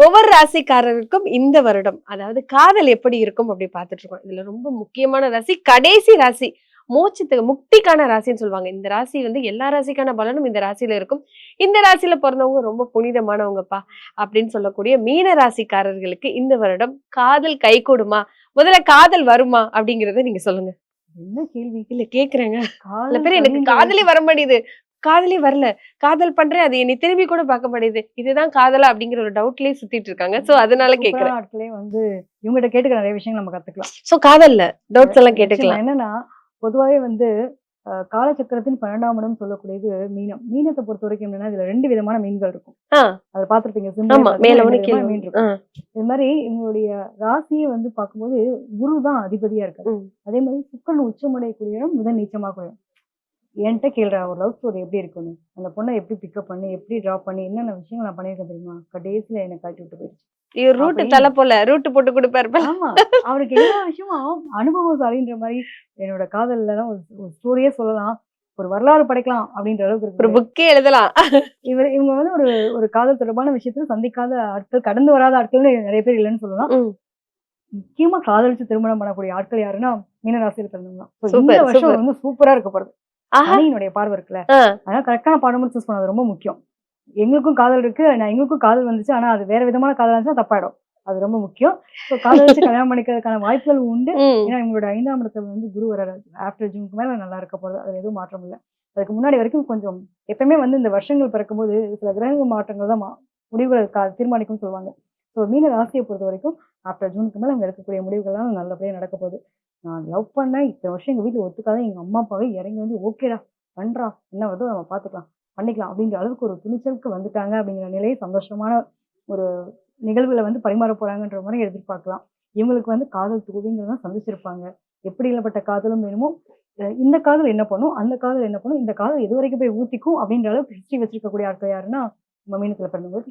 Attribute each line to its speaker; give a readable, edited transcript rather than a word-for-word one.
Speaker 1: ஒவ்வொரு ராசிக்காரருக்கும் இந்த வருடம் அதாவது காதல் எப்படி இருக்கும் அப்படி பார்த்துட்டு இருக்கோம். இதுல ரொம்ப முக்கியமான ராசி கடைசி ராசி. மோட்சத்துக்கு முக்திக்கான ராசின்னு சொல்லுவாங்க. இந்த ராசி வந்து எல்லா ராசிக்கான பலனும் இந்த ராசியில இருக்கும். இந்த ராசியில பிறந்தவங்க ரொம்ப புனிதமானவங்கப்பா அப்படின்னு சொல்லக்கூடிய மீன ராசிக்காரர்களுக்கு இந்த வருடம் காதல் கைகூடுமா? முதல்ல காதல் வருமா? அப்படிங்கறத நீங்க சொல்லுங்க.
Speaker 2: என்ன கேள்வி?
Speaker 1: இல்ல கேக்குறேங்க. சில
Speaker 2: காதல்
Speaker 1: பேர் எனக்கு
Speaker 2: அப்படின்ற
Speaker 1: காதலே வர மாட்டேங்குது. காதலே வரல. காதல் பண்றேன். அது என்னை திரும்பி கூட பார்க்க மாட்டேங்குது. இதுதான் காதலா? அப்படிங்கிற ஒரு டவுட்லயே சுத்திட்டு இருக்காங்க. சோ அதனால
Speaker 2: சூப்பரான
Speaker 1: கேட்கிறேன்.
Speaker 2: ஆட்களே இவங்ககிட்ட கேட்டுக்க நிறைய விஷயங்கள் நம்ம கத்துக்கலாம்.
Speaker 1: சோ காதல்ல டவுட்ஸ் எல்லாம்
Speaker 2: நிச்சயமா
Speaker 1: கேட்டுக்கலாம்.
Speaker 2: என்னன்னா, பொதுவாவே காலச்சக்கரத்தின் 12ஆம் இடம் சொல்லக்கூடியது மீனம். மீனத்த பொறுத்தவரைக்கும் என்னன்னா, இதுல 2 விதமான மீன்கள் இருக்கும்.
Speaker 1: ஆ,
Speaker 2: அத பார்த்திருப்பீங்க.
Speaker 1: ஆமா.
Speaker 2: சிம்மத்துல
Speaker 1: மேல
Speaker 2: 2
Speaker 1: ஒண்ணு கீழ
Speaker 2: விதமான மீன்
Speaker 1: ஒண்ணு.
Speaker 2: இருக்கும். இது மாரி இவங்களுடைய ராசியே பார்க்கும்போது குரு தான் அதிபதியா இருக்காரு.
Speaker 1: ம்.
Speaker 2: அதே மாரி சுக்கிரன் உச்சமடையக்கூடிய இடம் புதன் நீச்சமாகக்கூடிய இடம். என்ட்ட கேளுடா ஒரு லவ் ஸ்டோரி எப்படி இருக்குன்னு. அந்த பொண்ண எப்படி பிக்கப் பண்ணி, எப்படி ட்ராப் பண்ணி என்னென்ன விஷயங்கள் நான் பண்ணியிருக்கேன் தெரியுமா? கடைசியில என்ன கழட்டி விட்டு போயிடுச்சு.
Speaker 1: இவர் ரூட்
Speaker 2: அப்படின்னு
Speaker 1: தல போல. ரூட் போட்டு குடுப்பாரு போல.
Speaker 2: ஆமா. அவருக்கு எல்லா விஷயமும் அனுபவசாலின்ற மாரி என்னோட காதல்லலாம் ஒரு ஒரு ஸ்டோரியே சொல்லலாம். ஒரு வரலாறு படைக்கலாம் அப்படின்ற அளவுக்கு
Speaker 1: ஒரு
Speaker 2: இருக்கு.
Speaker 1: புக்கே எழுதலாம்.
Speaker 2: இவங்க ஒரு ஒரு காதல் தொடர்பான விஷயத்துல சந்திக்காத ஆட்கள், கடந்து வராத ஆட்கள்னு நெறைய பேர் இல்லன்னு சொல்லலாம்.
Speaker 1: ம்.
Speaker 2: முக்கியமா காதலிச்சு திருமணம் பண்ணக்கூடிய ஆட்கள் யாருன்னா, மீனராசியில பிறந்தவங்க தான். இந்த
Speaker 1: சூப்பர்,
Speaker 2: வருஷம்
Speaker 1: சூப்பர்.
Speaker 2: சூப்பரா இருக்க போறது.
Speaker 1: ஆஹா.
Speaker 2: சனியினுடைய பார்வை இருக்குல்ல.
Speaker 1: ஆ.
Speaker 2: அதனால கரெக்ட்டான பாடமும் சூஸ் பண்ணது ரொம்ப முக்கியம். எங்களுக்கும் காதல் இருக்கு. எங்களுக்கும் காதல் வந்துச்சு. ஆனா அது வேற விதமான காதலா இருந்துச்சுன்னா தப்பாயிடும். அது ரொம்ப முக்கியம். காதலிச்சு கல்யாணம் பண்ணிக்கிறதுக்கான வாய்ப்புகள் உண்டு.
Speaker 1: ம்.
Speaker 2: ஏன்னா இவங்களோட 5ஆம் இடத்துல குரு வராரு. ஆஃப்டர் ஜூனுக்கு மேல நல்லா இருக்க போறது. அதுல எதுவும் மாற்றம் இல்ல. அதுக்கு முன்னாடி வரைக்கும் கொஞ்சம் எப்பவுமே இந்த வருஷங்கள் பிறக்கும்போது சில கிரக மாற்றங்கள் தான் முடிவுகள தீர்மானிக்கும்னு சொல்லுவாங்க. மீன ராசிய பொறுத்தவரைக்கும் ஆஃப்டர் ஜூனுக்கு மேல அவங்க எடுக்கக்கூடிய முடிவுகள்லாம் நல்லபடியா நடக்க போகுது. நான் லவ் பண்ணேன். இத்தன வருஷம் எங்க வீட்ல ஒத்துக்காத எங்க அம்மா, அப்பாவே இறங்கி ஓகேடா பண்றா. என்ன வருதோ நம்ம பார்த்துக்கலாம். பண்ணிக்கலாம் அப்படிங்கிற அளவுக்கு ஒரு துணிச்சலுக்கு வந்துட்டாங்க அப்படிங்கிற நிலையை சந்தோஷமான ஒரு நிகழ்வுல பரிமாற போறாங்கன்ற மாரி எதிர்பார்க்கலாம். இவங்களுக்கு காதல் தோல்விங்கிறத சந்திச்சிருப்பாங்க. எப்படிப்பட்ட காதலும் வேணுமோ, இந்த காதல் என்ன பண்ணும்? அந்த காதல் என்ன பண்ணும்? இந்த காதல் எதுவரைக்கும் போய் ஊத்திக்கும் அப்படின்ற அளவுக்கு ஹிஸ்டரி வச்சிருக்கக்கூடிய ஆட்கள் யாருன்னா, நம்ம மீனத்துல பிறந்தவங்க.